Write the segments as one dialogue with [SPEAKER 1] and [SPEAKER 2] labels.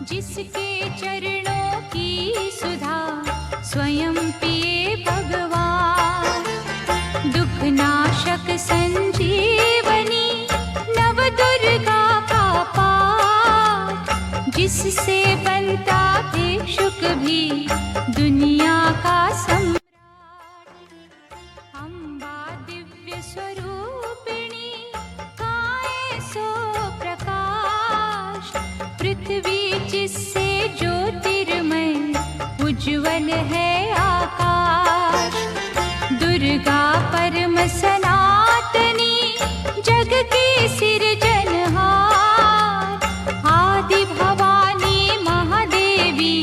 [SPEAKER 1] जिसके चरणों की सुधा स्वयं पिए भगवान। दुख नाशक संजीवनी नव दुर्गा का पाठ, जिससे बनता भिक्षुक भी दुनिया का सम्राट। अम्बा दिव्य स्वरूपिणी काए सो प्रकाश, पृथ्वी जिससे ज्योतिर्मय उज्ज्वल है आकाश। दुर्गा परम सनातनी जग की सिरजनहार, आदि भवानी महादेवी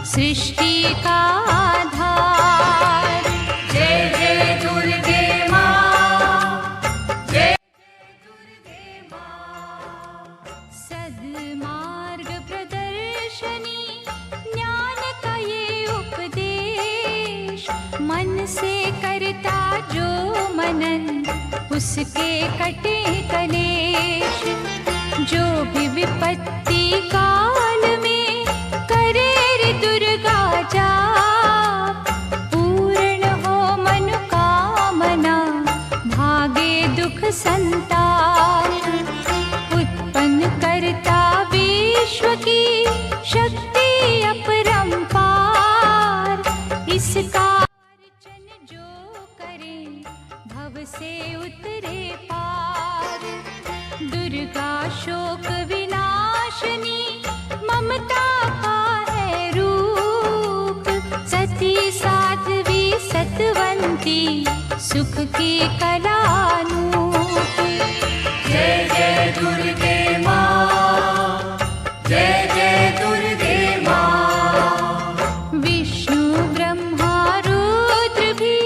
[SPEAKER 1] सृष्टि का आधार। जय जय दुर्गे माँ, जय दुर्गे माँ। सद्मार्ग प्रदर्शनी ज्ञान का ये उपदेश, मन से करता जो मनन उसके कटे कलेश। जो भी विपत्ति काल में करे रे दुर्गा जाप, पूर्ण हो मनोकामना भागे दुख संताप। उत्पन्न करता विश्व की शक्ति अपरंपार, इसका अर्चन जो करे भव से उतरे पार। दुर्गा शोक विनाशिनी ममता का है रूप, सती साध्वी सतवंती सुख की कलानूप। जय जय दुर्गे माँ, जय जय दुर्गे माँ। विष्णु ब्रह्मा रुद्र भी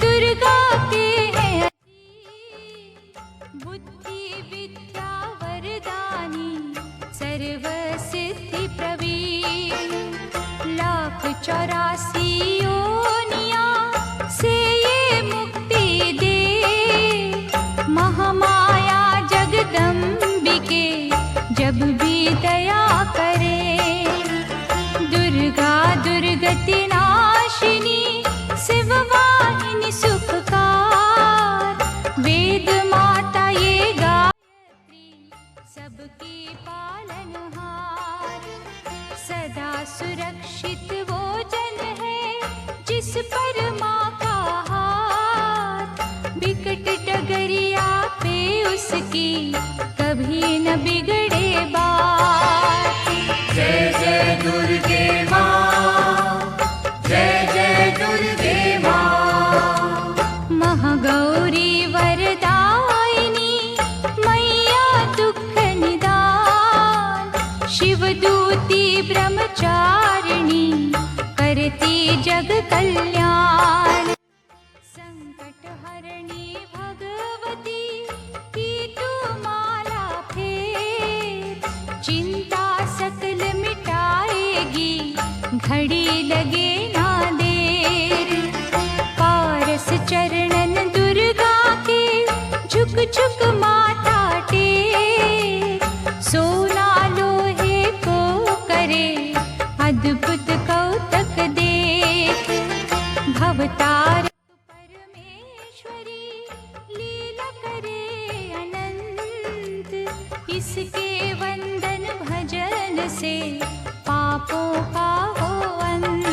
[SPEAKER 1] दुर्गा के हैं अधीन, बुद्धि विद्या वरदानी सर्व सिद्धि प्रवीण। 1,84 योनियां से ये मुक्ति दे, महामाया जगदम्बिके जब भी दया करे। दुर्गा दुर्गति नाशिनी शिववाहिनी सुखकार, वेद माता ये गायत्री सबकी पालनहार। सदा सुरक्षित वो जन है जिस पर माँ का हाथ, विकट डगरिया पे उसकी कभी न बिगड़े बात। जय जय दुर्गे माँ, जय जय दुर्गे माँ। महागौरी वरदायिनी मैया दुख निदान, शिवदूती ब्रह्मचारिणी करती जग कल्याण। संकट हरणी भगवती की तू माला फेर, चिंता सकल मिटाएगी घड़ी लगे ना देर। पारस चरणन दुर्गा के झुक झुक माथा टेक, सोना लोहे को करे अद्भुत कौतक देख। भवतार परमेश्वरी लीला करे अनंत, इसके वंदन भजन से पापों का हो अंत।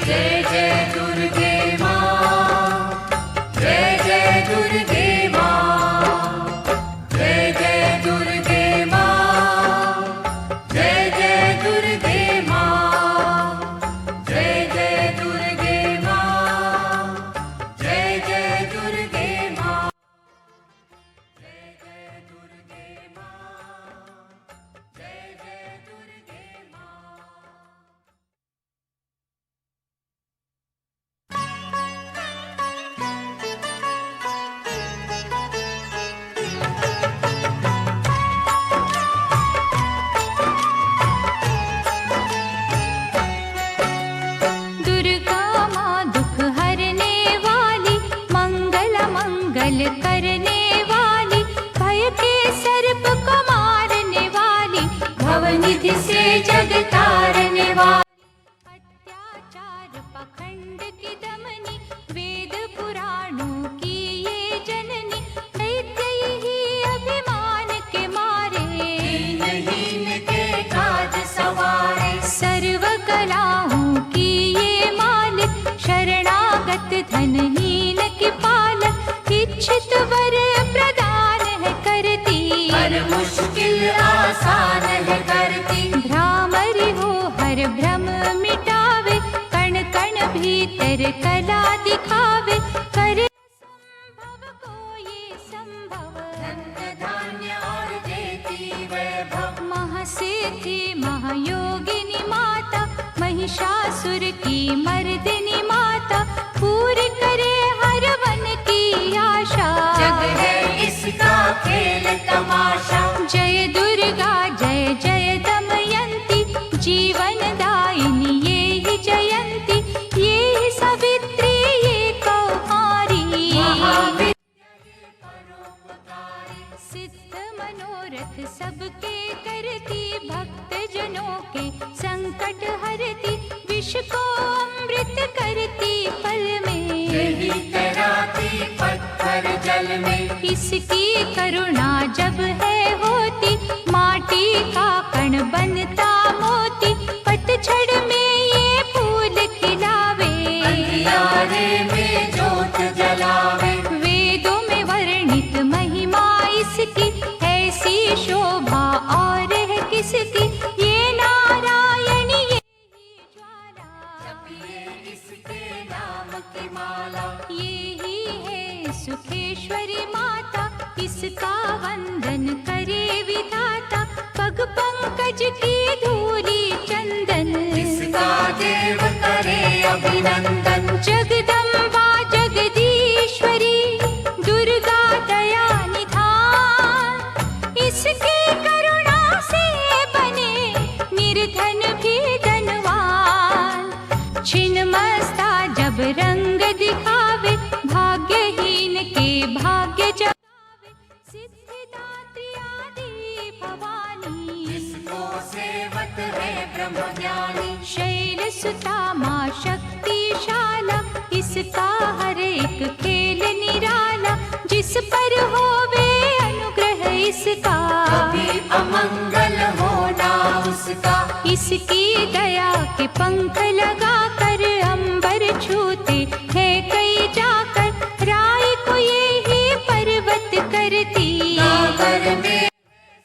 [SPEAKER 1] जय जय दुर्गे माँ, जय जय दुर्गे माँ। जय जय दुर्गे माँ, जय जय दुर्गे माँ। जय जय दुर्गे माँ, जय जय दुर्गे माँ। जय जय दुर्गे माँ, जय जय दुर्गे माँ। बुद्धि से जग तारने वाली, अत्याचार पखंड की दमनी, वेद पुराणों की ये जननी, दैत्य ही अभिमान के मारे,
[SPEAKER 2] दीनहीन के काज सवारे,
[SPEAKER 1] सर्व कलाओं की ये मालिक, शरणागत धनहीन की पालक, इच्छित वर प्रदान है करती,
[SPEAKER 2] हर मुश्किल आसान है करती,
[SPEAKER 1] भ्रामरी हो हर भ्रम मिटावे, कण कण भीतर कला दिखावे, करे संभव को ये संभव,
[SPEAKER 2] धन धान्य और देती वैभव,
[SPEAKER 1] महासिद्धि महायोगिनी माता, महिषासुर की मर्दिनी माता, पूरी करे हर मन की आशा,
[SPEAKER 2] जग है इसका खेल तमाशा,
[SPEAKER 1] जय दुर्गा जय जय दमयंती, जीवन दायिनी ये ही जयंती, ये ही सावित्री ये कौमारी,
[SPEAKER 2] महाविद्या परोपकारी,
[SPEAKER 1] सिद्ध मनोरथ सबके करती, भक्त जनों के संकट हरती, विष को अमृत करती पल में,
[SPEAKER 2] यही तैराती पत्थर जल में,
[SPEAKER 1] इसकी करुणा जब है होती, माटी का कण बनता मोती, पतझड़ में ये फूल खिलावे,
[SPEAKER 2] अंधियारे में जोत जलावे,
[SPEAKER 1] वेदों में वर्णित महिमा इसकी, ऐसी शोभा और है किसकी, ये नारायणी ये ही ज्वाला,
[SPEAKER 2] जपिए इसके नाम की माला,
[SPEAKER 1] ये ही है सुखेश्वरी माता, इसका वंदन करे विधाता, पग पंकज की धूली चंदन,
[SPEAKER 2] इसका देव करे अभिनंदन,
[SPEAKER 1] जगदम्बा जगदीश्वरी, दुर्गा दया निधान, इसकी करुणा से बने निर्धन भी धनवान, छिन्नमस्ता जब रंग दिखावे, भाग्यहीन के भाग्य जगावे, सिद्धिदात्री आदि भवानी,
[SPEAKER 2] इसको सेवत है ब्रह्म ज्ञानी,
[SPEAKER 1] शैल सुता माँ शक्तिशाला, इसका हर एक खेल निराला, जिस पर होवे अनुग्रह इसका,
[SPEAKER 2] कभी अमंगल होना उसका,
[SPEAKER 1] इसकी दया के पंख लगा कर अंबर छूते हैं कई जाकर, राय को ये ही पर्वत करती,
[SPEAKER 2] सागर में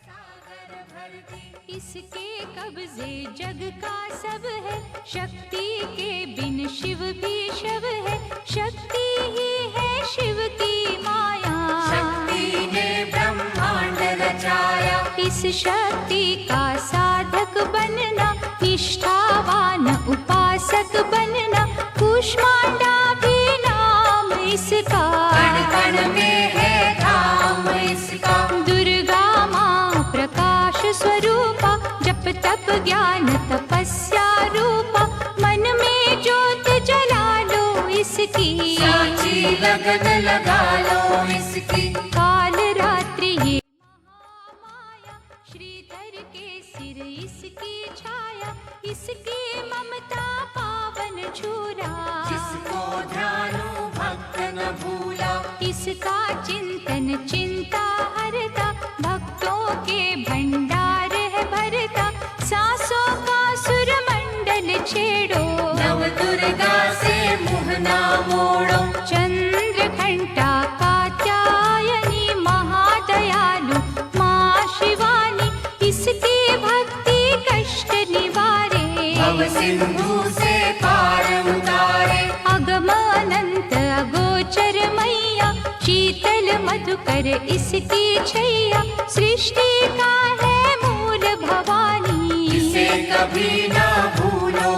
[SPEAKER 2] सागर भरती,
[SPEAKER 1] इसके कब्जे जग का सब है, शक्ति के बिन शिव भी शव है, शक्ति ही है शिव की माया,
[SPEAKER 2] शक्ति ने ब्रह्मांड रचाया,
[SPEAKER 1] इस शक्ति का साधक बनना, निष्ठावान उपासक बनना, कूष्मांडा भी नाम इसका,
[SPEAKER 2] कण कण में है धाम इसका,
[SPEAKER 1] दुर्गा माँ प्रकाश स्वरूपा, जप तप ज्ञान तपस्या रूपा, मन में ज्योत जला लो इसकी,
[SPEAKER 2] साची लगन लगा लो इसकी,
[SPEAKER 1] काल रात्रि ये महामाया, श्रीधर के सिर इसकी छाया, इसकी ममता पावन झूला,
[SPEAKER 2] जिसको ध्यानु भक्त न भूला,
[SPEAKER 1] इसका चिंतन चिंता हरता, भक्तों के भंडार है भरता, सांसों का सुर मंडल छेड़ो,
[SPEAKER 2] नव दुर्गा से मुँह ना मोड़ो,
[SPEAKER 1] चंद्र घंटा कात्यायनी महादयालु माँ शिवानी, इसकी भक्ति कष्ट निवारे,
[SPEAKER 2] भव सिंधु से पार उतारे,
[SPEAKER 1] अगम अनंत अगोचर मैया, शीतल मधुकर इसकी छैया, सृष्टि का है मूल भवानी,
[SPEAKER 2] इसे कभी ना भूलो,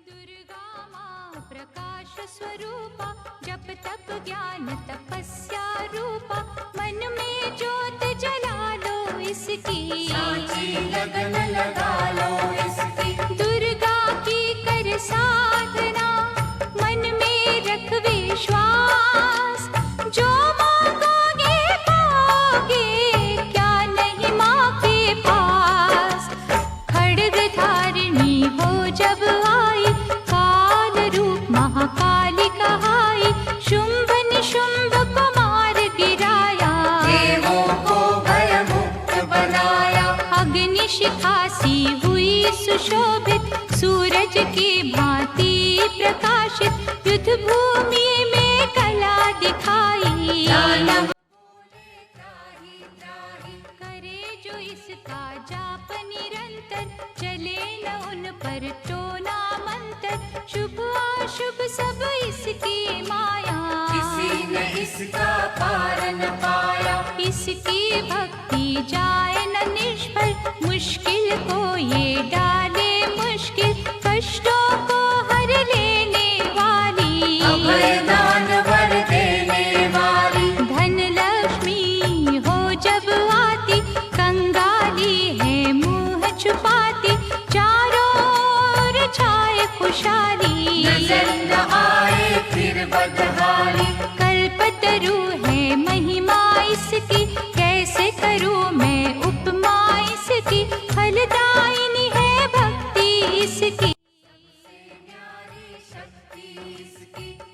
[SPEAKER 1] दुर्गा माँ प्रकाश स्वरूपा, जप तप ज्ञान तपस्या रूपा, मन में ज्योत जला लो इसकी,
[SPEAKER 2] साची लगन लगा लो इसकी,
[SPEAKER 1] दुर्गा की कर साधना, मन में रख विश्वास, जो मांगोगे पाओगे, क्या नहीं माँ के पास, जब आई, काल रूप महाकाली कहाई, शुंभ निशुंभ को मार गिराया,
[SPEAKER 2] देवों को भय मुक्त बनाया।
[SPEAKER 1] अग्नि शिखा सी हुई सुशोभित, सूरज की भांति प्रकाशित, युद्ध भूमि में कला दिखाई।
[SPEAKER 2] दानव
[SPEAKER 1] करे जो इसका जाप निरंतर, चले न उन पर टोना मंत्र, शुभ अशुभ सब इसकी माया,
[SPEAKER 2] किसी ने इसका पार न पाया।
[SPEAKER 1] इसकी भक्ति जाए न निष्फल, मुश्किल को ये डाले मुश्किल, कष्टों को हर लेने वाली,
[SPEAKER 2] अभय दान वर देने वाली।
[SPEAKER 1] धन लक्ष्मी हो जब आती, कंगाली है मुंह छुपाती, चारों ओर छाए खुशहाली,
[SPEAKER 2] नजर न आए फिर बदहाली।
[SPEAKER 1] कल्पतरु है महिमा इसकी, कैसे करूं मैं उपमा इसकी, फलदायिनी है भक्ति इसकी,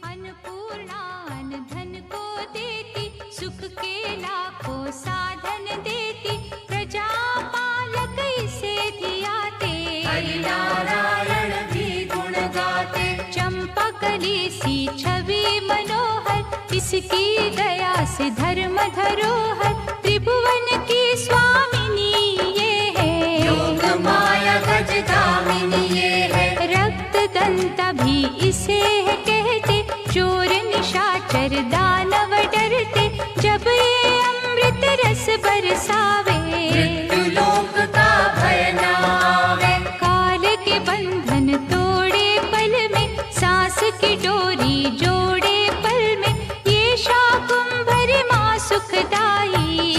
[SPEAKER 1] अन्नपूर्णा अन्न धन को देती, सुख के लाखों साधन देती, प्रजा पालक इसे धियाते,
[SPEAKER 2] हरि नारायण भी गुण गाते।
[SPEAKER 1] चंपा कली सी छवि मनोहर, इसकी दया से धर्म धरोहर, त्रिभुवन की स्वामिनी ये है,
[SPEAKER 2] योग माया गज दामिनी ये है।
[SPEAKER 1] रक्त दंता भी इसे है कहते, चोर निशाचर दानव डरते, जब ये अमृत रस बरसावे,
[SPEAKER 2] मृत्यु लोक का भय न आवे।
[SPEAKER 1] काल के बंधन तोड़े पल में, सांस की डोरी जोड़े पल में, ये शाकुंभरी माँ सुखदाई,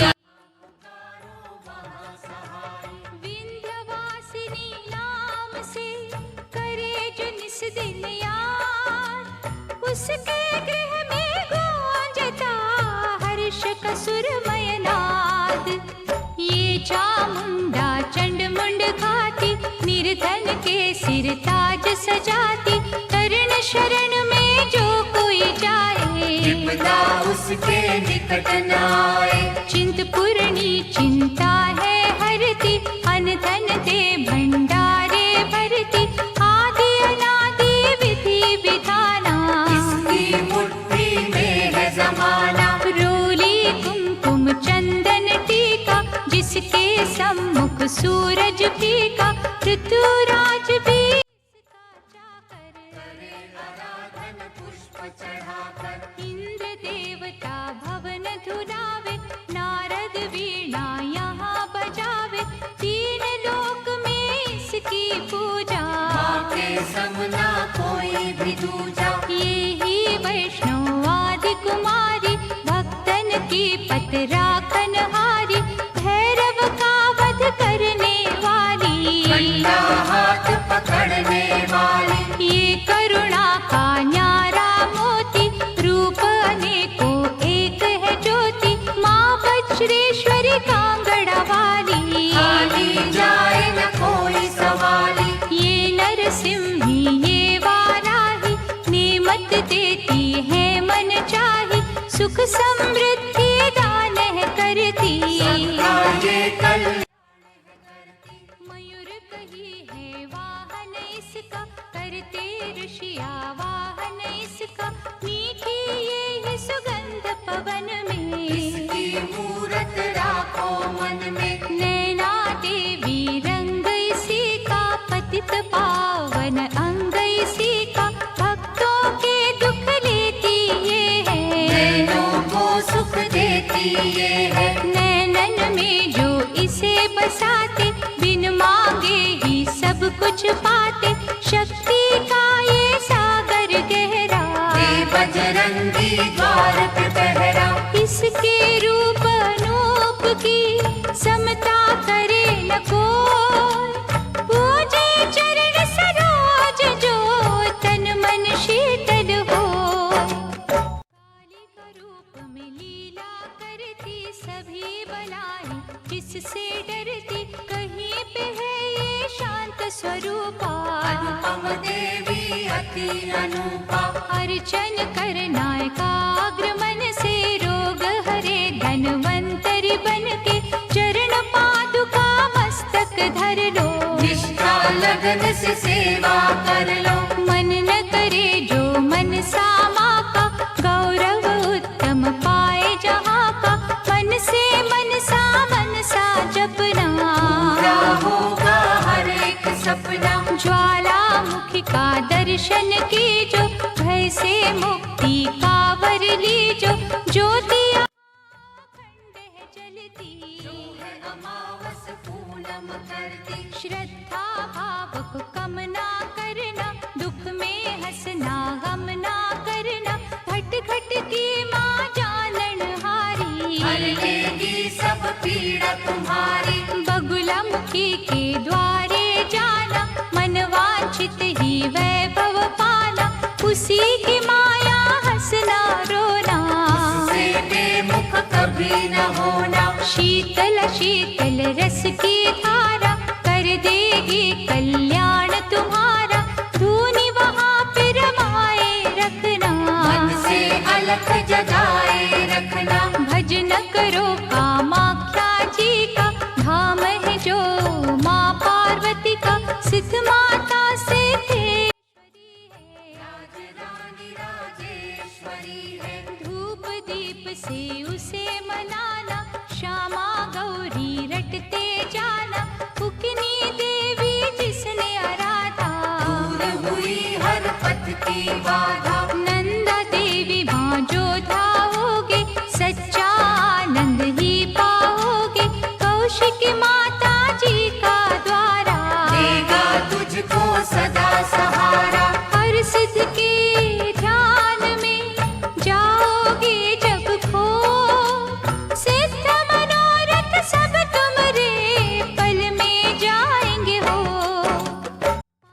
[SPEAKER 1] विंध्यवासिनी नाम से करे जो निस दिन याद, उसके गृह में गूंजता हर्ष का सुरमय नाद। ये चामुंडा चंड मुंड खाती, निर्धन के सिर ताज सजाती, कर्ण शरण में जो कोई जाए,
[SPEAKER 2] विपदा उसके निकट न आए।
[SPEAKER 1] चिंतपूर्णी चिंता है हरती, अन्न धन दे भंडारे भरती, आदि अनादि विधि विधाना,
[SPEAKER 2] इसकी मुट्ठी में है जमाना।
[SPEAKER 1] रोली कुमकुम चंदन टीका, जिसके सम्मुख सूरज फीका, ऋतुराज भी इसका जाकर,
[SPEAKER 2] आराधन पुष्प चढ़ाकर।
[SPEAKER 1] इंद्र देवता भवन धुलावे, नारद वीणा यहाँ बजावे, तीन लोक में इसकी पूजा,
[SPEAKER 2] माँ के समना कोई भी दूजा।
[SPEAKER 1] ये ही वैष्णव आदि कुमारी, भक्तन की पत राखन हारी, भैरव का वध करने वाली,
[SPEAKER 2] कंधा हाथ पकड़ने वाली।
[SPEAKER 1] ये करुणा का न्यारा मोती, रूप अनेकों एक है ज्योति, माँ वज्रेश्वरी कांगड़ा वाली,
[SPEAKER 2] खाली जाए न कोई सवाली।
[SPEAKER 1] ये नरसिंही ये वाराही, नेमत देती है मन चाही, सुख समृद्धि दान है करती,
[SPEAKER 2] सबका ये कल्याण
[SPEAKER 1] मयूर कही है वाहन इसका, करते ऋषिया वाहन इसका, मीठी ये है सुगंध पवन में,
[SPEAKER 2] इसकी मूरत राखो मन में।
[SPEAKER 1] नैना देवी रंग इसी का, पतित पावन अंग इसी का, भक्तों के दुख लेती ये है,
[SPEAKER 2] नैनों को सुख देती ये है।
[SPEAKER 1] नैनन में जो इसे बसाते, बिन मांगे ही सब कुछ पाते, शक्ति का ये सागर गहरा,
[SPEAKER 2] ये बजरंगी द्वार पे पहरा।
[SPEAKER 1] इसके रूप अनूप की समता करे न कोई, पूजे चरण सरोज जो तन मन शीतल हो, काली का रूप में लीला करती, सभी बलाएं जिससे डरती, कहीं पे है ये शांत स्वरूपा,
[SPEAKER 2] शक्ति अनूपा।
[SPEAKER 1] अर्चन करना एकाग्र मन से, रोग हरे धनवंतरि बन के, चरण पादुका मस्तक धर लो।
[SPEAKER 2] निष्ठा लगन से सेवा कर लो।
[SPEAKER 1] मन न करे जो मन सामा का, गौरव उत्तम पाए जहाँ का। मन से मनसा जपना,
[SPEAKER 2] पूरा होगा हर एक सपना।
[SPEAKER 1] ज्वालामुखी का दर्शन कीजो, भय से मुक्ति का वर लीजो। ज्योति अखंड है जलती,
[SPEAKER 2] जो है अमावस पूनम करती।
[SPEAKER 1] श्रद्धा भाव को कम ना करना, दुख में हंसना गम ना करना। घट घट की माँ जानन हारी,
[SPEAKER 2] हर लेगी सब पीड़ा तुम्हारी।
[SPEAKER 1] बगुला मुखी के द्वारे जाना, मन वांछित ही वैभव पाना। उसी की माया हंसना रोना,
[SPEAKER 2] उससे बेमुख कभी न होना।
[SPEAKER 1] शीतल शीतल रस की धारा, कर देगी कल्याण तुम्हारा। धूनी वहाँ पे रमाए रखना,
[SPEAKER 2] मन से अलख जगाए रखना।
[SPEAKER 1] भजन करो कामाख्या जी का, धाम है जो माँ पार्वती का। सिद्ध माता से
[SPEAKER 2] राजरानी राजेश्वरी है।
[SPEAKER 1] धूप दीप से उसे मनाना, श्यामा गौरी रटते जाना। कुकनी देवी जिसने आराधा,
[SPEAKER 2] दूर हुई हर पथ की बाधा।
[SPEAKER 1] नंदा देवी माँ जो धाओगे, सच्चा आनंद ही पाओगे। कौशिकी माता जी का द्वारा,
[SPEAKER 2] देगा तुझको सदा सहारा।
[SPEAKER 1] हर सिद्ध के ध्यान में जाओगे जब खो, सिद्ध मनोरथ सब तुम्हारे पल में जाएंगे हो।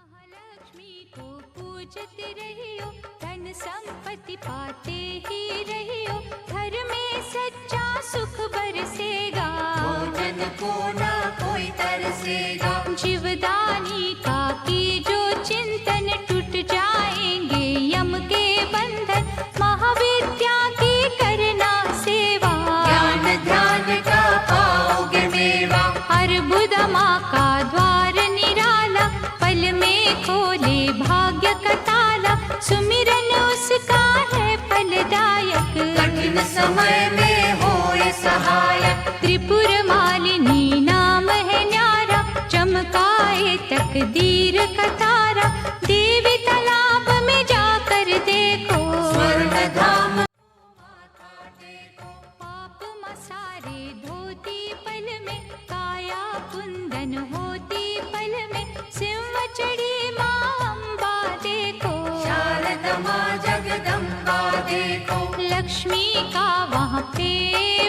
[SPEAKER 1] महालक्ष्मी को पूजते रहियो, धन संपत्ति पाते ही रहियो। घर में सच्चा सुख बरसेगा,
[SPEAKER 2] भोजन को न कोई तरसेगा।
[SPEAKER 1] जीवदानी का की जो चिंतन, टूट जाएंगे यम के बंधन। महाविद्या की करना सेवा,
[SPEAKER 2] ज्ञान ध्यान का पाओगे मेवा।
[SPEAKER 1] अर्बुद माँ का द्वार निराला, पल में खोले भाग्य का ताला। सुमिरन उसका है फलदायक,
[SPEAKER 2] कठिन समय में होए सहायक।
[SPEAKER 1] त्रिपुर मालिनी नाम है न्यारा, चमकाए तकदीर का तारा। देवी तालाब में जाकर देखो,
[SPEAKER 2] स्वर्ण धाम
[SPEAKER 1] पाप मसारे धोती पल में, काया कुंदन होती पल में। सिंह चढ़ी माँ अम्बा देखो,
[SPEAKER 2] शारदा माँ जगदम्बा देखो।
[SPEAKER 1] लक्ष्मी का वहाँ पे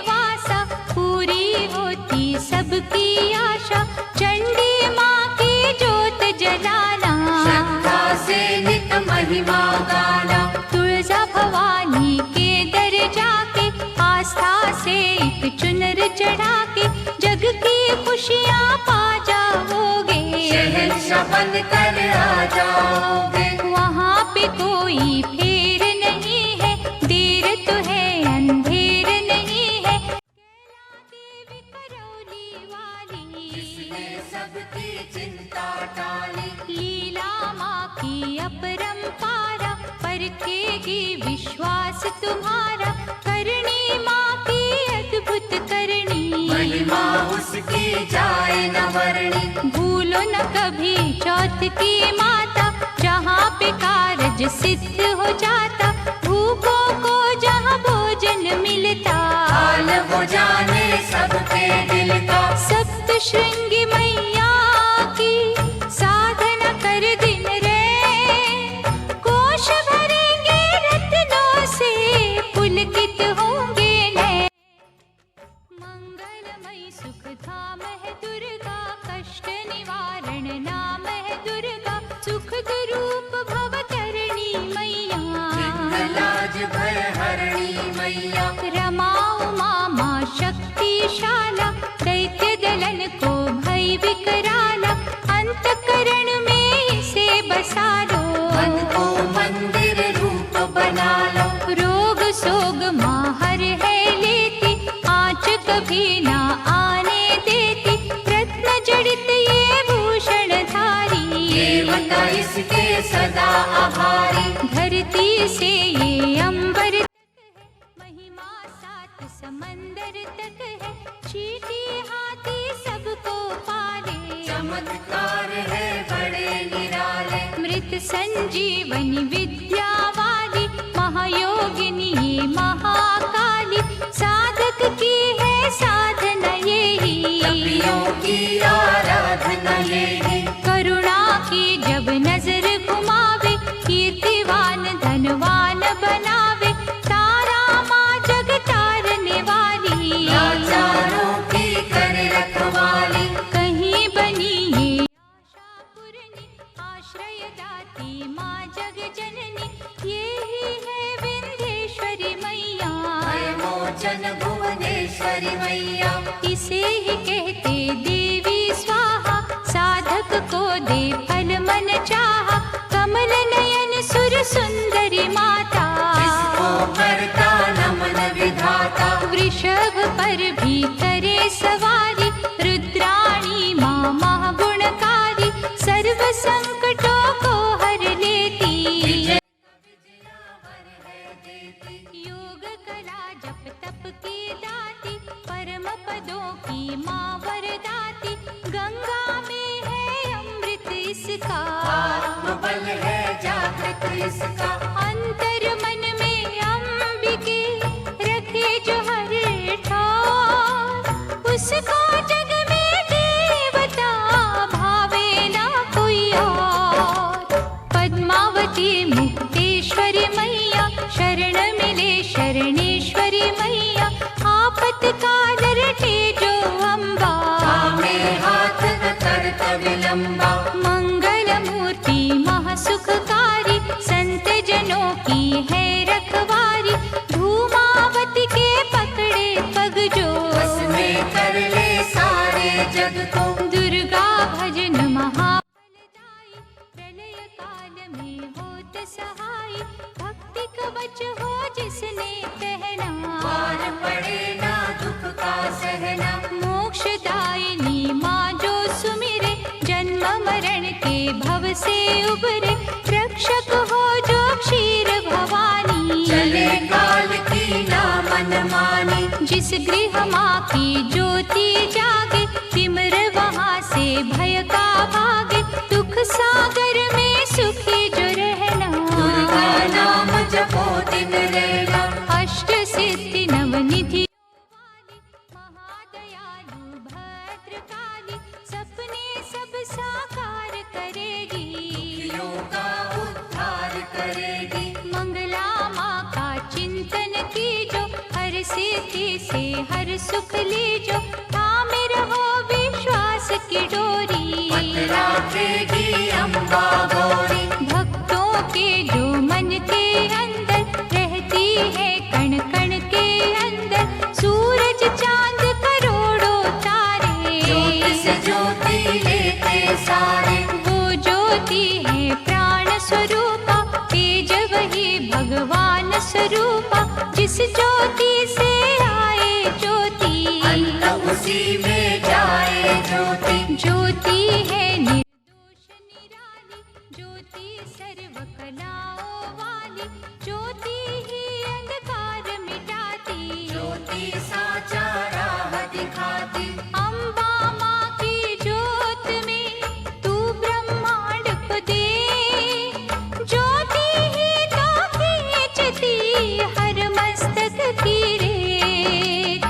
[SPEAKER 1] वासा, पूरी होती सबकी आशा। चंडी माँ की जोत जलाना,
[SPEAKER 2] श्रद्धा से नित महिमा गाना।
[SPEAKER 1] तुळजा भवानी के दर जाके, आस्था से एक चुनर चढ़ा के। जग की खुशियाँ पा जाओगे,
[SPEAKER 2] शहंशाह बन कर आ जाओगे।
[SPEAKER 1] वहाँ पे कोई फेर नहीं है, देर तो है अंधेर नहीं है। कैला देवी करौली वाली,
[SPEAKER 2] जिसने सबकी चिंता टाली।
[SPEAKER 1] लीला माँ की अपरंपारा, परखेगी विश्वास तुम्हारा। करनी माँ की अद्भुत करनी,
[SPEAKER 2] महिमा उसकी जाए न वर्णी।
[SPEAKER 1] भूलो न कभी चौथ की माता, जहाँ पे कारज सिद्ध हो जाता। भूखों को जहाँ भोजन मिलता,
[SPEAKER 2] हाल वो जाने सबके दिल का।
[SPEAKER 1] सप्त श्रृंगी मैया की साधना कर दिन रे, कोश भरेंगे रत्नों से, पुलकित होंगे नए। मंगलमयी सुख धाम है दुर्गा, कष्ट निवारण नाम है दुर्गा। सुख रूप भवतरणी मैया,
[SPEAKER 2] लाज भय हरणी मैया।
[SPEAKER 1] रमा उमा माँ शक्तिशाला, दैत्य दलन को भय विकराला। अंतकरण में इसे बसा लो,
[SPEAKER 2] मन को देवता इसके सदा आभारी।
[SPEAKER 1] धरती से ये अंबर तक है, महिमा सात समंदर तक है। चींटी हाथी सबको पाले,
[SPEAKER 2] चमत्कार है बड़े निराले।
[SPEAKER 1] मृत संजीवनी विद्या वाली, महायोगिनी ये महाकाली। साधक की है साधना यही,
[SPEAKER 2] तपियों की आराधना यही।
[SPEAKER 1] करुणा की जब नजर घुमावे, कीर्तिवान धनवान बनावे। तारा माँ जग तारने वाली,
[SPEAKER 2] लाचारों की कर रखवाली।
[SPEAKER 1] कहीं बनी ये आशा पूरनी, आश्रय दाती माँ जग जननी। ये ही है विंध्येश्वरी मैया,
[SPEAKER 2] मोचन भुवनेश्वरी मैया।
[SPEAKER 1] इसे ही कहते देवी स्वाहा। साधक को दे फल मन चाहा, कमल नयन सुर सुंदरी माता।
[SPEAKER 2] इसको करता नमन विधाता,
[SPEAKER 1] वृषभ पर भी करे सवारी। रुद्राणी माँ महागुणकारी, सर्व संकटों को हर लेती। योग कला जप तप की दाती, परम पदों की माँ वरदाती। गंगा में है अमृत इसका,
[SPEAKER 2] आत्मबल है जागृत इसका।
[SPEAKER 1] अंतर मन में अंबिके रखे जो हर ठार। उसको जग में देवता भावे ना कोई और। पद्मावती मुक्तेश्वरी मैया, शरण मिले शरणेश्वरी मैया। आपत्काल रटे जो अम्बा,
[SPEAKER 2] में हाथ न करता विलंबा।
[SPEAKER 1] मंगल मूर्ति महासुखकारी, संत जनों की है रखवारी। धूमावती के पकड़े पग जो,
[SPEAKER 2] बस में कर ले सारे जग को।
[SPEAKER 1] दुर्गा भजन महाफलदायी। प्रलय काल में होत सहाय, भक्ति कवच हो जिसने पहना।
[SPEAKER 2] पार पड़े ना दुख का सहना।
[SPEAKER 1] मोक्षदायिनी माँ जो सुमिरे, जन्म मरण के भव से उबरे। रक्षक हो जो क्षीर भवानी,
[SPEAKER 2] चले काल की ना मन मानी।
[SPEAKER 1] जिस गृह माँ की ज्योति जागे, तिमिर वहाँ से भय का भागे। दुख सागर में सुखी जो रहना,
[SPEAKER 2] दुर्गा नाम जपो दिन रहना।
[SPEAKER 1] अष्ट सिद्धि नवनिधि वाली, महादयालु भद्रकाली। सपने सब साकार करेगी,
[SPEAKER 2] दुखियों का उद्धार करेगी।
[SPEAKER 1] मंगला माँ का चिंतन कीजो, हर सिद्धि से हर सुख लीजो। थामे रहो विश्वास की डोरी,
[SPEAKER 2] राखेगी अम्बा गौरी।
[SPEAKER 1] भक्तों के जो मन के अंदर रहती है, कण कण के अंदर। सूरज चांद करोड़ों तारे,
[SPEAKER 2] ज्योति से ज्योति लेते सारे।
[SPEAKER 1] वो ज्योति है प्राण स्वरूपा, तेज वही भगवान स्वरूपा। जिस ज्योति से आए ज्योति,
[SPEAKER 2] अंत उसी में जाए ज्योति।
[SPEAKER 1] ज्योति है निर्दोष निराली, ज्योति सर्व कलाओं वाली। ज्योति ही अंधकार मिटाती,
[SPEAKER 2] ज्योति साचा राह दिखाती।
[SPEAKER 1] अम्बा माँ की ज्योत में तू ब्रह्मांड को दे। ज्योति ही तो खींचती हर मस्तक की रेख।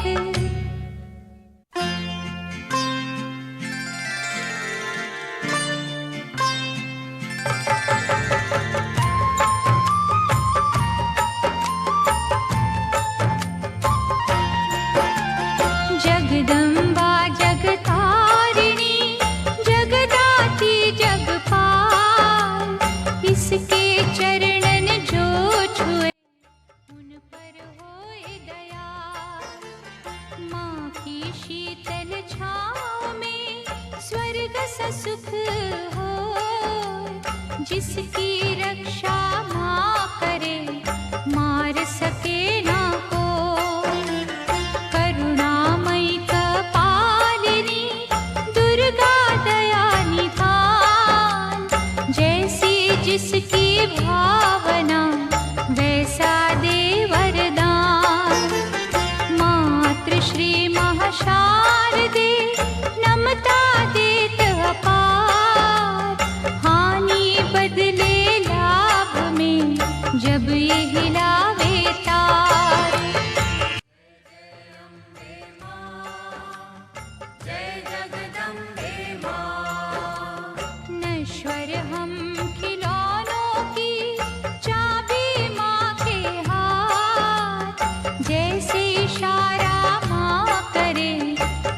[SPEAKER 1] जगदम्बा जगतारिणी, जगदाती जगपाल। इसके चरणन जो छुए, उन पर होए दया। माँ की शीतल छाँव में स्वर्ग सा सुख हो। जिसकी रक्षा माँ करे, मार सके ना को। करुणामयी कपालिनी, दुर्गा दया निधान। जैसी जिसकी भावना वैसा दे वरदान। मातृश्री महाशारदे नमता देत अपार। हानि बदले लाभ में जब ये हिलावे तार।
[SPEAKER 2] जय जगदम्बे माँ।
[SPEAKER 1] नश्वर हम खिलौनों की चाबी माँ के हाथ। जैसे इशारा माँ करे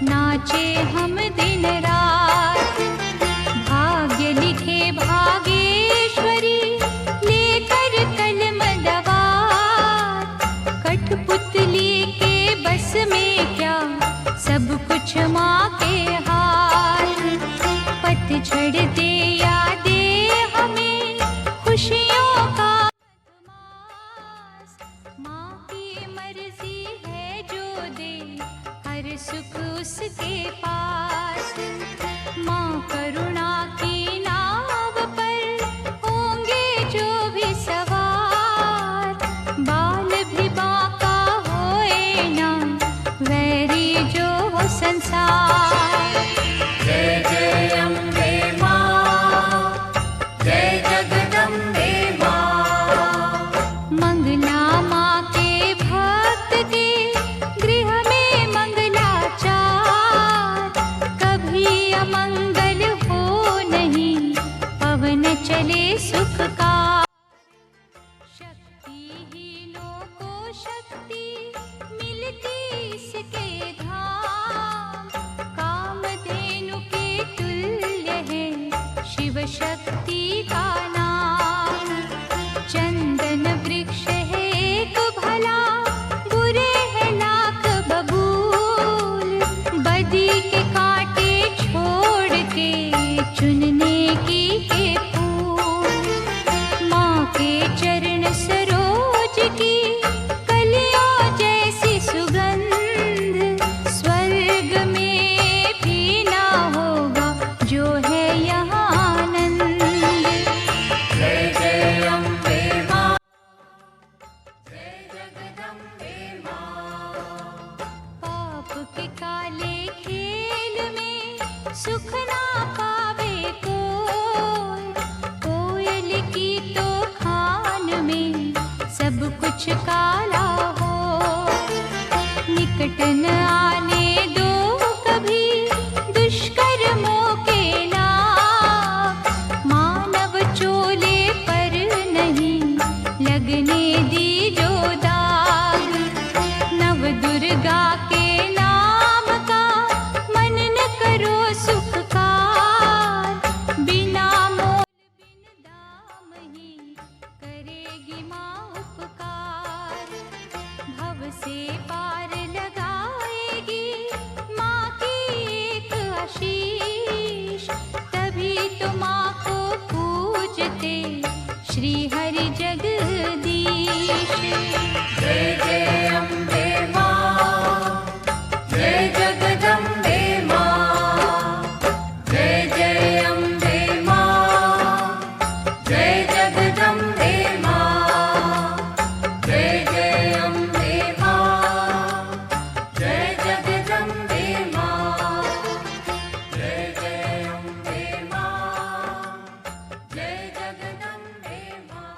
[SPEAKER 1] नाचे हम दिन रात। भाग्य लिखे भागेश्वरी लेकर कलम दवात। कठपुतली के बस में क्या सब कुछ माँ के हाथ। पतझड़ दे यादे हमें खुशियों का मास। माँ की मर्जी है जो दे हर सुख उसके पास। माँ करुणा की नाव पर होंगे जो भी सवार। बाल भी बांका होए ना वैरी जो हो संसार।
[SPEAKER 2] जय जय अम्बे माँ। जय जगदम्बे माँ।
[SPEAKER 1] मंगला माँ के भक्त के गृह में मंगलाचार। कभी अमंगल हो नहीं पवन चले सुख का। शक्तिहीनों को शक्ति मिलती इसके धाम। कामधेनु के तुल्य है शिव शक्ति का नाम। चंदन वृक्ष है एक भला बुरे है लाख बबूल। बदी के कांटे छोड़ के चुनने की है फूल। माँ के चरण सरोज की कलियों जैसी सुगंध। स्वर्ग में भी ना होगा जो है यहाँ आनंद।
[SPEAKER 2] जय जय अम्बे माँ। जय जगदम्बे माँ।
[SPEAKER 1] पाप के काले खेल में सुख ना पावे कोई। कोयल की तो खान में सब कुछ काला हो। निकट न आने दो कभी दुष्कर्मों के लाभ। मानव चोले पर नहीं लगने दी जो दाग। नव दुर्गा के नाम का मन न करो सुखकार। बिना मोल बिन दाम ही करेगी माँ उपकार। भव से पार लगाएगी माँ की एक आशीष। तभी तो माँ को पूजते श्री हरि जगदीश।
[SPEAKER 2] जय जय अम्बे माँ। जय जगदम्बे माँ। जय जय अम्बे माँ। जय जगदम्बे माँ। जय जय अम्बे माँ। जय जगदम्बे माँ। जय जय अम्बे माँ। जय जगदम्बे माँ।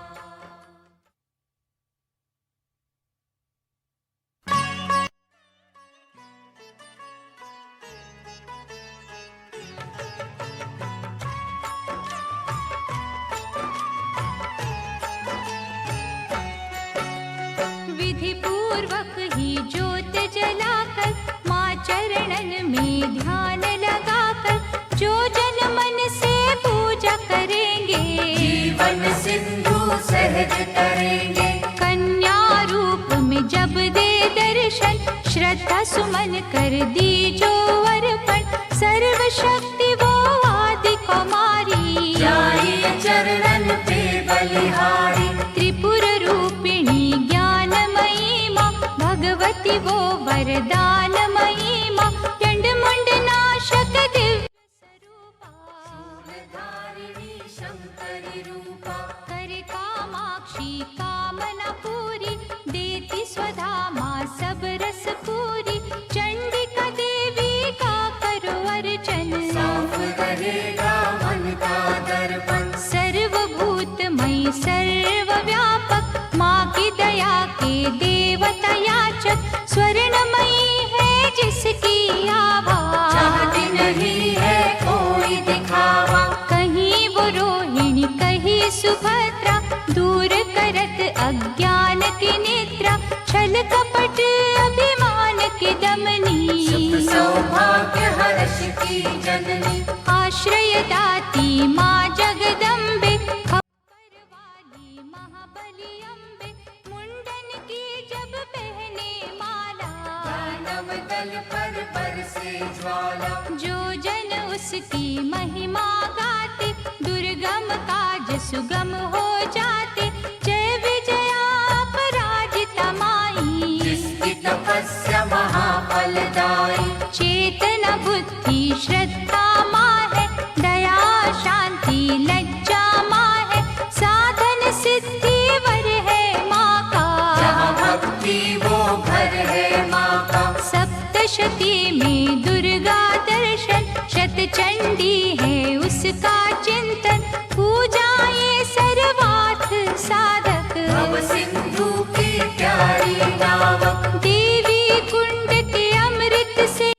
[SPEAKER 1] विधि पूर्वक ही ज्योत जलाकर माँ चरणन में ध्यान लगाकर जो जन मन से पूजा करेंगे
[SPEAKER 2] जीवन सिंधु सहज करेंगे।
[SPEAKER 1] कन्या रूप में जब दे दर्शन श्रद्धा सुमन कर दी जो अर्पण। सर्वशक्ति वो आदि कुमारी
[SPEAKER 2] जाइए चरणन पे बलिहारी।
[SPEAKER 1] त्रिपुर रूपिणी ज्ञानमयी माँ भगवती वो वरदानमयी माँ। चंड मुंड नाशक दिव्य स्वरूपा
[SPEAKER 2] शूलधारिणी शंकरी रूपा
[SPEAKER 1] करे कामाक्षी कामना पूरी देती स्वधामा सब रस पूरी चंडिका देवी का करो अर्चन
[SPEAKER 2] साफ रहेगा मन का दर्पण
[SPEAKER 1] सर्वभूतमयी सर्वव्यापक माँ की दया के देवता याचक स्वर्णमयी है जिसकी आभा
[SPEAKER 2] चाहती नहीं है कोई दिखावा
[SPEAKER 1] कहीं वो रोहिणी कहीं सुभद्रा दूर करत अज्ञान की निद्रा छल कपट अभिमान की दमनी
[SPEAKER 2] सुख सौभाग्य हर्ष की जननी
[SPEAKER 1] आश्रय दाती माँ जगदम्बे खबर वाली महाबली अम्बे मुंडन की जब पहने माला
[SPEAKER 2] दानव दल पर बरसे ज्वाला
[SPEAKER 1] जो जन उसकी महिमा गाते दुर्गम काज सुगम हो जाते जय विजया अपराजिता माई
[SPEAKER 2] जिसकी तपस्या महाफलदायी
[SPEAKER 1] चेतना बुद्धि श्रद्धा माँ है दया शांति लज्जा माँ है साधन सिद्धि वर है माँ का
[SPEAKER 2] जहाँ भक्ति वो घर है माँ का
[SPEAKER 1] सप्तशती में दुर्गा दर्शन शतचंडी है उसका चिंतन पूजा ये सर्वार्थ साधक
[SPEAKER 2] भव सिंधु की प्यारी नावक
[SPEAKER 1] देवी कुंड के अमृत से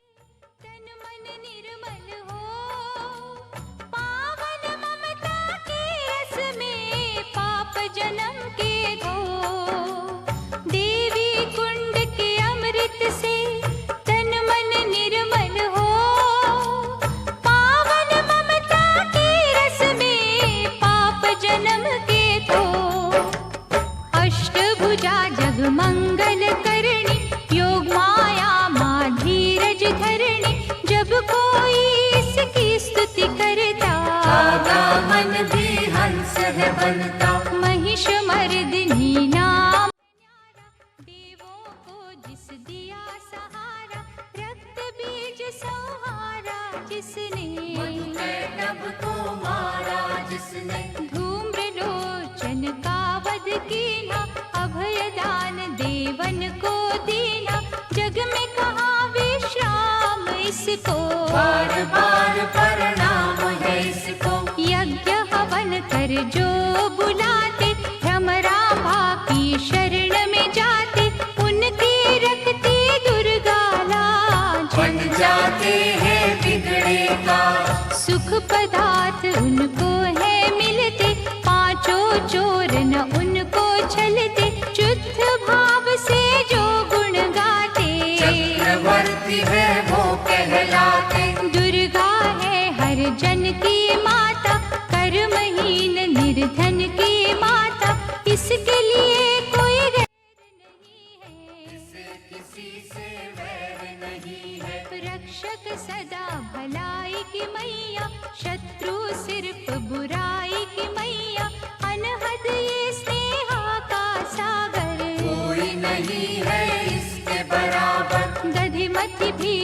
[SPEAKER 1] तन मन निर्मल हो पावन ममता के रस में पाप जन्म के धो देवी कुंड के अमृत से तन मन निर्मल हो पावन ममता के रस में पाप जन्म के धो अष्टभुजा जगमंगल करणी योग माया माँ धीरज धरणी जब कोई इसकी स्तुति करता
[SPEAKER 2] आगा मन भी हंस है बनता
[SPEAKER 1] महिष मर्दिनी नाम न्यारा देवों को जिस दिया सहारा रक्त बीज संहारा जिसने
[SPEAKER 2] कैटभ को मारा जिसने
[SPEAKER 1] धूम्र लोचन का वध कीना अभय दान देवन को दीना जग में कहा विश्राम इसको
[SPEAKER 2] बार बार प्रणाम है इसको
[SPEAKER 1] यज्ञ हवन कर जो बुलाते भ्रमरांभा की शरण में जाते उनकी रखती दुर्गा लाज
[SPEAKER 2] बन जाते हैं बिगड़े का
[SPEAKER 1] सुख पदार्थ उनको है मिलते पांचों चोर न उनको छलते शुद्ध भाव से जो गुण गाते
[SPEAKER 2] चक्रवर्ती है वो कहलाते
[SPEAKER 1] दुर्गा है हर जन की माता कर्महीन निर्धन की माता इसके लिए कोई गैर नहीं है
[SPEAKER 2] इसे किसी से वैर नहीं है
[SPEAKER 1] रक्षक सदा भलाई की मैया शत्रु सिर्फ बुराई की मैया अनहद ये स्नेहा का सागर
[SPEAKER 2] कोई नहीं है इसके बराबर
[SPEAKER 1] दधिमति भी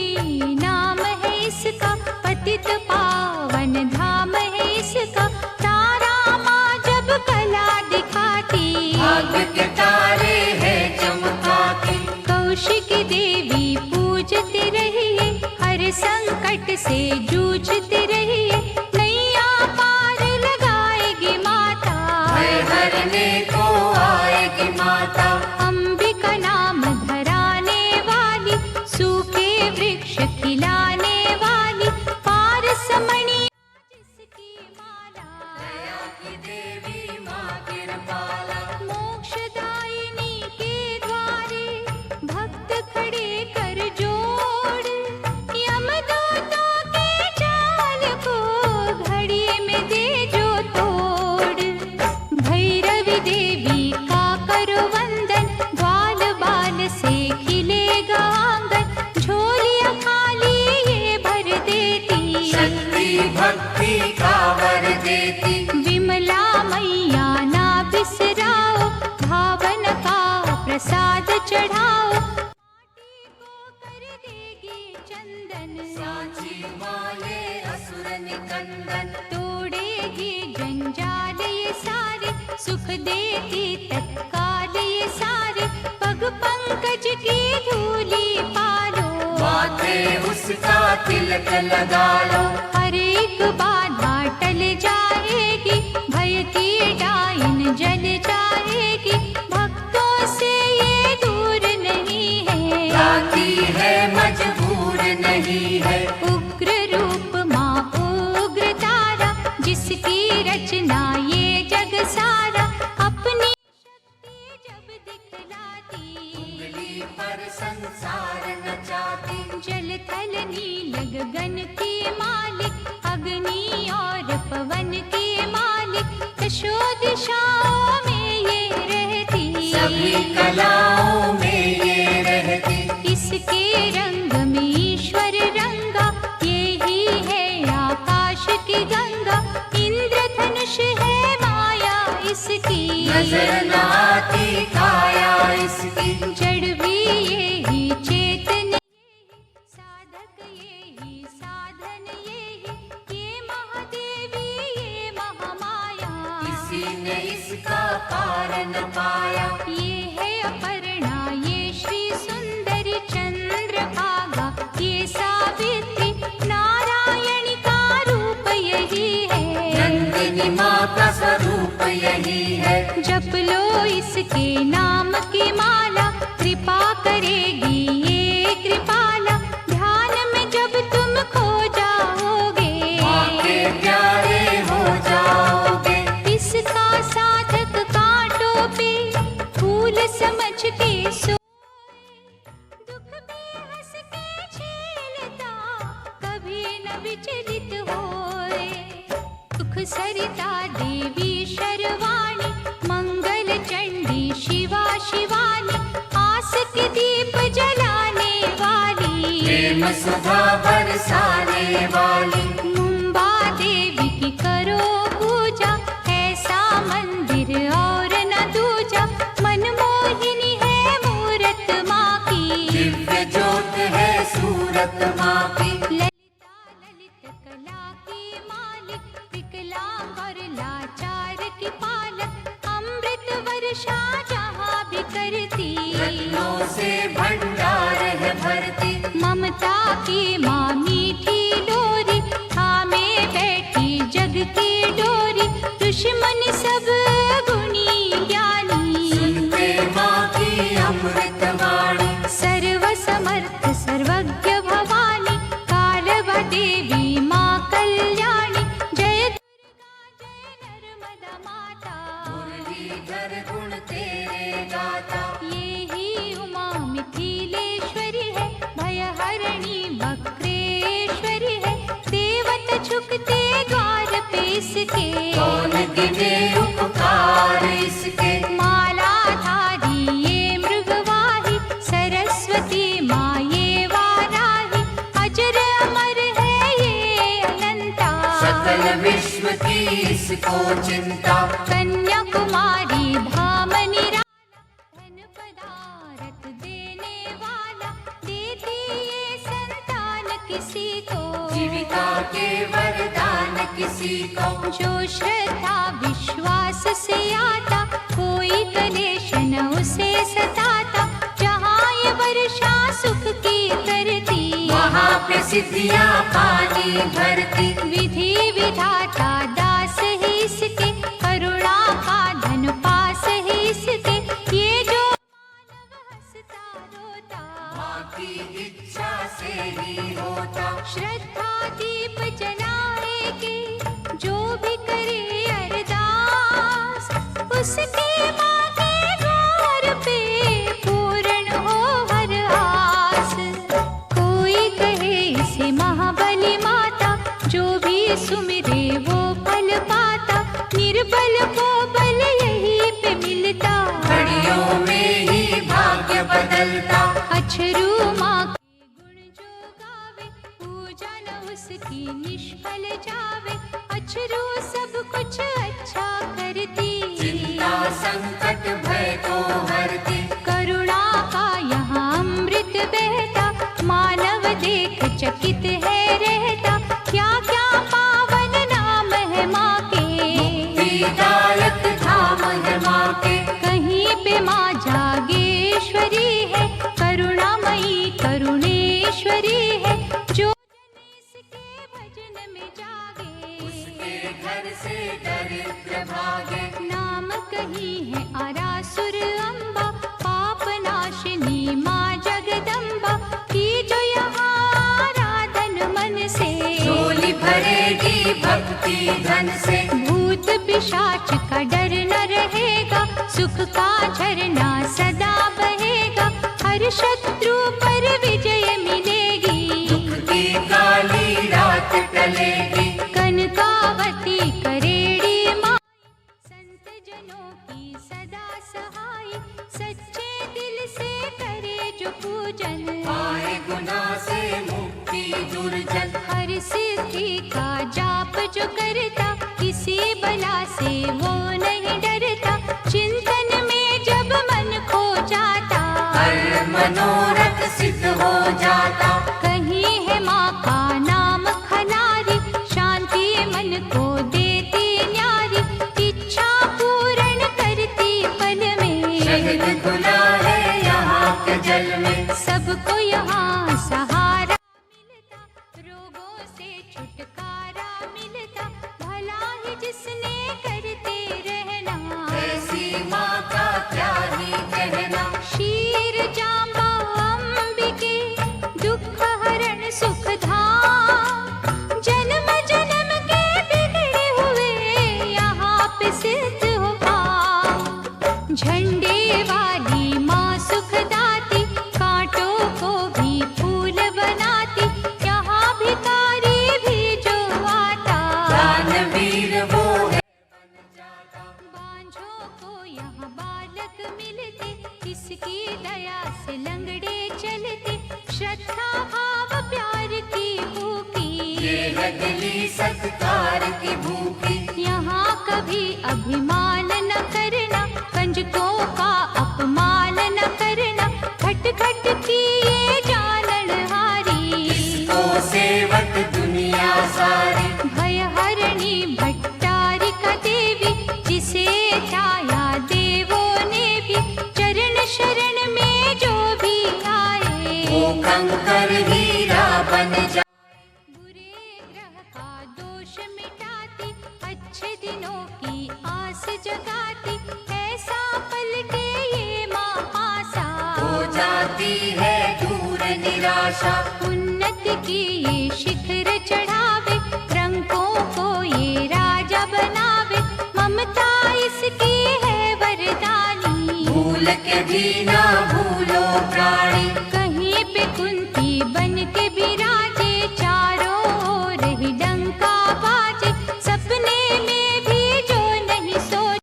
[SPEAKER 1] नाम है इसका पतित पावन धाम है इसका तारा माँ जब कला दिखाती
[SPEAKER 2] भाग्य के तारे है चमकाती
[SPEAKER 1] कौशिकी देवी पूजते रहिए हर संकट से जूझते रहिए नैया पार लगाएगी माता
[SPEAKER 2] भय हरने को आएगी माता
[SPEAKER 1] अंबिका नाम धराने वाली सूखे वृक्ष खिलाने वाली पारसमणि जिसकी माला
[SPEAKER 2] दया की देवी माँ कृपाला
[SPEAKER 1] मोक्षदायिनी के द्वारे भक्त खड़े कर जोड़ यमदूतों के सुख देती तत्काल ये सारे, पग पंकज की धूली पालो।
[SPEAKER 2] माथे उसका तिलक लगा लो,
[SPEAKER 1] हर एक बाधा टल जाएगी, भय की डाइन जल जाएगी, भक्तों से ये दूर नहीं है।
[SPEAKER 2] लाती है मजबूर नहीं है,
[SPEAKER 1] उग्र रूप माँ उग्र तारा, जिसकी रचना ये जग सारा, अपनी शक्ति जब दिखलाती,
[SPEAKER 2] उंगली पर संसार नचाती।
[SPEAKER 1] जल थल नील गगन के मालिक, अग्नि और पवन के मालिक, दशो दिशाओं में ये रहती,
[SPEAKER 2] सभी कलाओं में ये रहती।
[SPEAKER 1] इसके रंग में ईश्वर रंगा, यही है आकाश की गंगा, इंद्रधनुष है माया इसकी,
[SPEAKER 2] नजर न आती काया इसकी।
[SPEAKER 1] जड़ भी यही चेतन, साधक यही साधन यही, ये महादेवी ये महामाया,
[SPEAKER 2] किसी ने इसका पार न पाया।
[SPEAKER 1] ये है अपर्णा ये श्री सुंदरी चंद्रभागा, ये सावित्री नारायणी का रूप यही है,
[SPEAKER 2] नंदिनी माँ का स्वरूप यही है।
[SPEAKER 1] जप लो इसके नाम की माला, कृपा करेगी ये कृपाला, ध्यान में जब तुम खो जाओगे,
[SPEAKER 2] माँ के प्यारे हो जाओगे।
[SPEAKER 1] इसका साधक कांटों पे फूल समझ के सोए, दुख में हंस के झेलता, कभी न विचलित होए। सुख सरिता देवी शर्वाणी, मंगल चंडी शिवा शिवानी, आस के दीप जलाने वाली,
[SPEAKER 2] प्रेम सुधा बरसाने वाली।
[SPEAKER 1] मुंबा देवी की करो पूजा, ऐसा मंदिर और न दूजा, मनमोहिनी है मूरत माँ की,
[SPEAKER 2] दिव्य ज्योत है सूरत माँ की।
[SPEAKER 1] ललिता ललित कला की मालिक, विकलांग और लाचार की पालक, अमृत वर्षा जहाँ भी करती,
[SPEAKER 2] रत्नों से भंडार है भरती।
[SPEAKER 1] ममता की माँ मीठी डोरी, थामे बैठी जग की डोरी, दुश्मन सब गुणी ज्ञानी,
[SPEAKER 2] सुनते माँ की अमृत वाणी।
[SPEAKER 1] सर्व समर्थ सर्वज्ञ भवानी, कालवा देवी माँ कल्याणी, जय दुर्गा जय नर्मदा माता,
[SPEAKER 2] मुरलीधर गुण तेरे गाता।
[SPEAKER 1] ये ही उमा मिथिलेश्वरी है, भयहरणी वक्रेश्वरी है, देवता झुकते द्वार पे इसके,
[SPEAKER 2] कौन गिने उपकार इसके।
[SPEAKER 1] मालाधारी ये मृगवाही, सरस्वती माँ ये वाराही, अजर अमर है ये अनंता,
[SPEAKER 2] सकल विश्व की इसको चिंता।
[SPEAKER 1] कन्याकुमारी धाम निराला, धन पदारथ देने वाला, देती ये संतान किसी को,
[SPEAKER 2] जीविका के वरदान किसी को।
[SPEAKER 1] जो श्रद्धा विश्वास से आता, कोई कलेश न उसे सताता, जहाँ ये वर्षा सुख की करती,
[SPEAKER 2] वहाँ पे सिद्धियाँ पानी भरती।
[SPEAKER 1] विधि विधाता दास है इसके, करुणा का धन पास है इसके, ये जो मानव हंसता रोता,
[SPEAKER 2] माँ की इच्छा से ही होता।
[SPEAKER 1] श्रद्धा दीप जलाएगी, जो भी करे अरदास, उसके माँ के द्वार पे पूर्ण हो हर आस। कोई कहे इसे महाबली माता, जो भी सुमिरे वो फल पाता, निर्बल को बल यही पे मिलता,
[SPEAKER 2] घड़ियों में ही भाग्य बदलता।
[SPEAKER 1] अछरू माँ के गुण जो गावे, पूजा न उसकी निष्फल जावे, अछरू सब कुछ अच्छा करती,
[SPEAKER 2] चिंता संकट भय को हरती।
[SPEAKER 1] करुणा का यहाँ अमृत बहता, मानव देख चकित है रहता, क्या क्या पावन नाम है माँ के,
[SPEAKER 2] मुक्तिदायक धाम है दरिद्र भागे।
[SPEAKER 1] नाम कही है आरासुर अम्बा, पाप नाशिनी माँ जगदम्बा, की जो यहाँ आराधन मन से,
[SPEAKER 2] झोली भरेगी भक्ति धन से।
[SPEAKER 1] भूत पिशाच का डर न रहेगा, सुख का झरना सदा बहेगा, हर शत्रु पर विजय मिलेगी,
[SPEAKER 2] दुख की काली रात टलेगी।
[SPEAKER 1] कनकावती करेड़ी माई, संत जनों की सदा सहाय, सच्चे दिल से करे जो पूजन,
[SPEAKER 2] पाए गुनाह से मुक्ति दुर्जन।
[SPEAKER 1] हर सिद्धि का जाप जो करता, किसी बला से वो नहीं डरता, चिंतन में जब मन खो जाता,
[SPEAKER 2] हर मनोरथ सिद्ध हो जाता।
[SPEAKER 1] कहीं है माँ का नाम खलारी, शांति मन को देती न्यारी, इच्छा पूर्ण करती पल में,
[SPEAKER 2] शहद घुला है यहाँ के जल में।
[SPEAKER 1] सबको यहाँ सहारा मिलता, रोगों से छुटकारा मिलता, भला ही जिसने करते रहना,
[SPEAKER 2] ऐसी माँ का क्या ही कहना।
[SPEAKER 1] क्षीर जाम्बा अंबिके, दुख हरण सुख धाम, जन्म जन्म के बिगड़े हुए यहाँ पे सिद्ध हो पाओ। झंडे वाली माँ सुखदाती, कांटों को भी फूल बनाती, यहाँ भिखारी भी जो आता,
[SPEAKER 2] दानवीर वो है
[SPEAKER 1] बांझों को यहाँ बालक मिलते, इसकी दया से लंगड़े चलते, श्रद्धा भाव प्यार की भूखी,
[SPEAKER 2] ये है दिली सत्कार की भूखी।
[SPEAKER 1] यहाँ कभी अभिमान न करना, कंजकों का अपमान न करना, खट खट की ये जानन हारी,
[SPEAKER 2] इसको सेवक दुनिया सारी।
[SPEAKER 1] भय हरणी भट्टारिका देवी, जिसे ध्याया देवों ने भी, चरण शरण में जो भी आए,
[SPEAKER 2] वो कंकर हीरा बन जाए।
[SPEAKER 1] बुरे ग्रह का दोष मिटाती, अच्छे दिनों की आस जगाती, ऐसा पलटे ये माँ आशा,
[SPEAKER 2] हो जाती है दूर निराशा।
[SPEAKER 1] उन्नति की ये शिखर चढ़ावे, रंगों को ये राजा बनावे, ममता इसकी है वरदानी,
[SPEAKER 2] भूल के भी ना भूलो प्राणी।
[SPEAKER 1] कहीं पे कुंती बन के बिराजे, चारों ओर ही डंका बाजे, सपने में भी जो नहीं सोचा,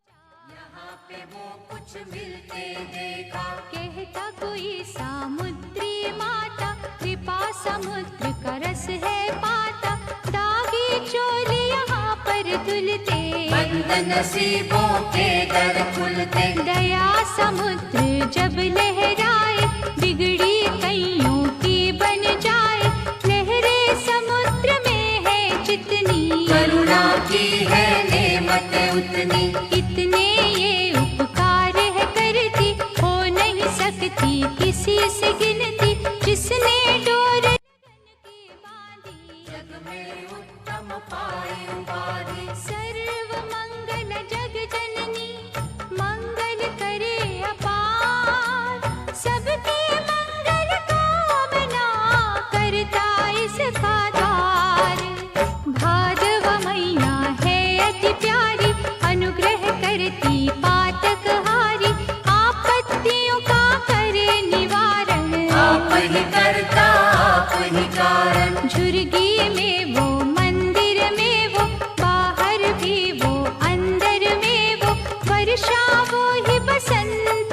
[SPEAKER 2] यहाँ पे वो कुछ मिलते देखा।
[SPEAKER 1] कहता कोई सामुद्री माता, कृपा समुद्र का रस है पाता, दागी चोली यहाँ पर धुलते,
[SPEAKER 2] बंद नसीबों के दर खुलते।
[SPEAKER 1] दया समुद्र जब लहराए, बिगड़ी कईयों की बन जाए, लहरे समुद्र में है जितनी,
[SPEAKER 2] करुणा की है नेमत उतनी।
[SPEAKER 1] इतने ये उपकार है करती, हो नहीं सकती किसी से गिनती, जिसने डोर लगन की बांधी,
[SPEAKER 2] जग में उत्तम पाई उपाधि।
[SPEAKER 1] सर्व मंगल जग जननी, मंगल करे अपार, सबके मंगल कामना करता इसका द्वार, भादव मैया है अति प्यारी, अनुग्रह करती पातक हारी, आपत्तियों का करे निवारण,
[SPEAKER 2] आप ही करता आप ही कारण।
[SPEAKER 1] झुर्गी में वो मंदिर में वो, बाहर भी वो अंदर में वो, वर्षा वो ही बसंत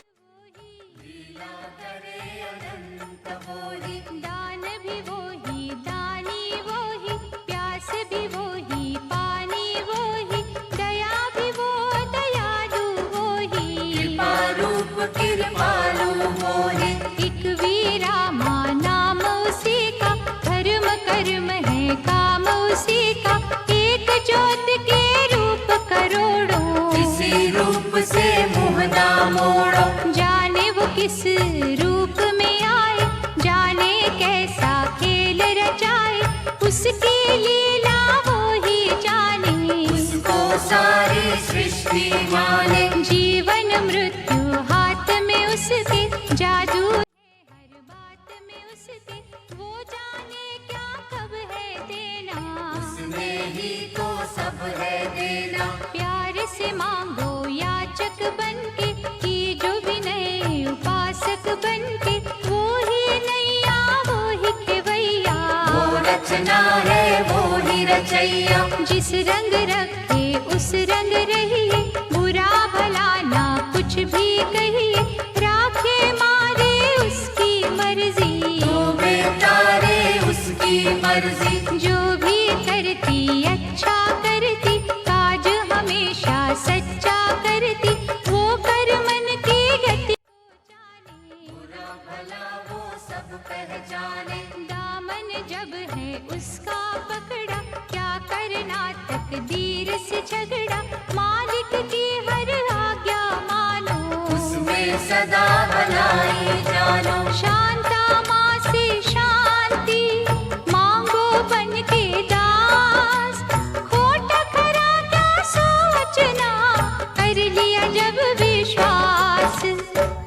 [SPEAKER 2] लीला करे अनंत वो ही।
[SPEAKER 1] दान भी वो ही, दानी वो ही, प्यास भी वो ही, पानी वो ही, दया भी वो दयालु वो ही,
[SPEAKER 2] कृपा रूप कृपालु वो ही।
[SPEAKER 1] एक वीरा माँ नाम उसी का, धर्म कर्म है काम उसी का, एक ज्योत के रूप करोड़ों,
[SPEAKER 2] इसी रूप से मुँह ना मोड़ो।
[SPEAKER 1] जाने वो किस रूप में आए, जाने कैसा खेल रचाए, उसकी लीला वो ही जाने,
[SPEAKER 2] उसको सा शक्ति माने।
[SPEAKER 1] जीवन मृत्यु हाथ में उसके, जादू है हर बात में उसके, वो जाने क्या कब है देना,
[SPEAKER 2] उसमें ही तो सब है देना।
[SPEAKER 1] प्यार से मांगो याचक बनके, कि जो विनय उपासक बनके, वो ही नैया वो ही खेवैया,
[SPEAKER 2] वो रचना है वो ही रचैया।
[SPEAKER 1] जिस रंग रखे उस रंग रहिए, बुरा भला ना कुछ भी कहिए, राखे मारे उसकी मर्जी,
[SPEAKER 2] तो बेतारे उसकी मर्जी।
[SPEAKER 1] जो भी करती अच्छा करती, काज हमेशा सच्चा करती, वो कर मन की गति को जाने,
[SPEAKER 2] बुरा भला वो सब पहचाने।
[SPEAKER 1] दामन जब है उसका पकड़ा, क्या करना तकदीर से झगड़ा, मालिक की हर आज्ञा मानो,
[SPEAKER 2] उसमें सदा भलाई जानो।
[SPEAKER 1] शांता माँ से शांति मांगो बन के दास, खोटा खरा क्या सोचना, कर लिया जब विश्वास,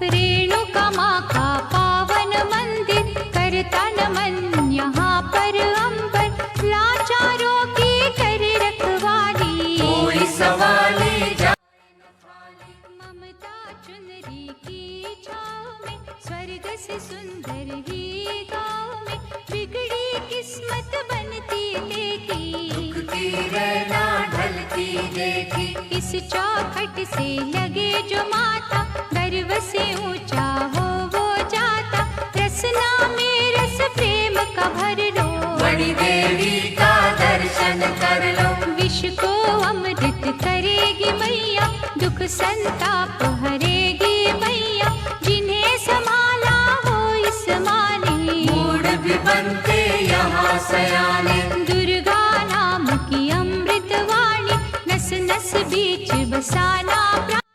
[SPEAKER 1] रेणुका माँ का पावन मंदिर, करता नमन यहाँ पर अंबर, लाचारों की करे रखवाली,
[SPEAKER 2] कोई सवाली जाए न खाली।
[SPEAKER 1] ममता चुनरी की छाँव में, स्वर्ग से सुंदर ही गाँव में, बिगड़ी किस्मत बनती देखी,
[SPEAKER 2] दुखती रहना ढलती देखी।
[SPEAKER 1] इस चौखट से लगे जो माता, गर्व से ऊंचा हो वो जाता, रसना में रस प्रेम का भर लो,
[SPEAKER 2] बड़ी देवी का दर्शन कर लो।
[SPEAKER 1] विष को अमृत करेगी मैया, दुख संताप हरेगी मैया, जिन्हें संभाला हो इस माने,
[SPEAKER 2] मूड भी बनते यहाँ सयाने।
[SPEAKER 1] दुर्गा नाम की अमृत वाणी, नस नस बीच बसाना प्राणी,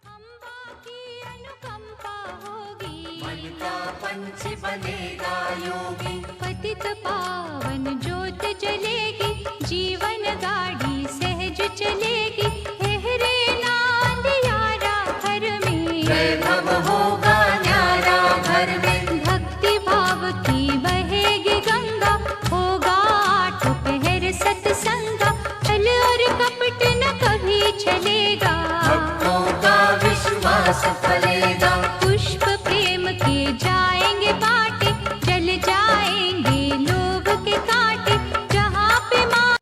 [SPEAKER 1] अम्बा की अनुकंपा होगी,
[SPEAKER 2] मन का पंछी बनेगा योगी।
[SPEAKER 1] पतित पावन ज्योत जलेगी, जीवन गाड़ी सहज चलेगी, हेहरे नांद यारा घर में,
[SPEAKER 2] वैभव होगा न्यारा घर में।
[SPEAKER 1] भक्ति भाव की बहेगी गंगा, होगा आठ पहर सत्संगा, छल और कपट न कभी चलेगा,
[SPEAKER 2] भक्तों का विश्वास फलेगा।
[SPEAKER 1] पुष्प प्रेम के जाएंगे बाटे, जल जाएंगे लोभ के कांटे, जहाँ पे माँ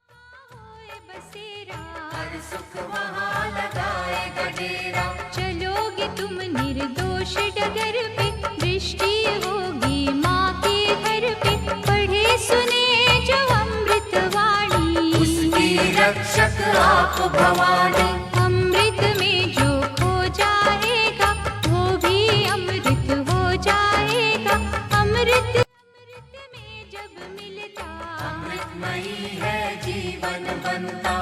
[SPEAKER 1] होए बसेरा,
[SPEAKER 2] हर सुख वहाँ लगाएगा डेरा।
[SPEAKER 1] चलोगे तुम निर्दोष डगर पे, दृष्टि होगी माँ के घर पे, पढ़े सुने जो अमृत वाणी,
[SPEAKER 2] उसकी रक्षक आप भवानी।
[SPEAKER 1] अमृत में जो खो जाएगा, वो भी अमृत हो जाएगा, अमृत में जब मिलता,
[SPEAKER 2] अमृतमयी है जीवन बनता।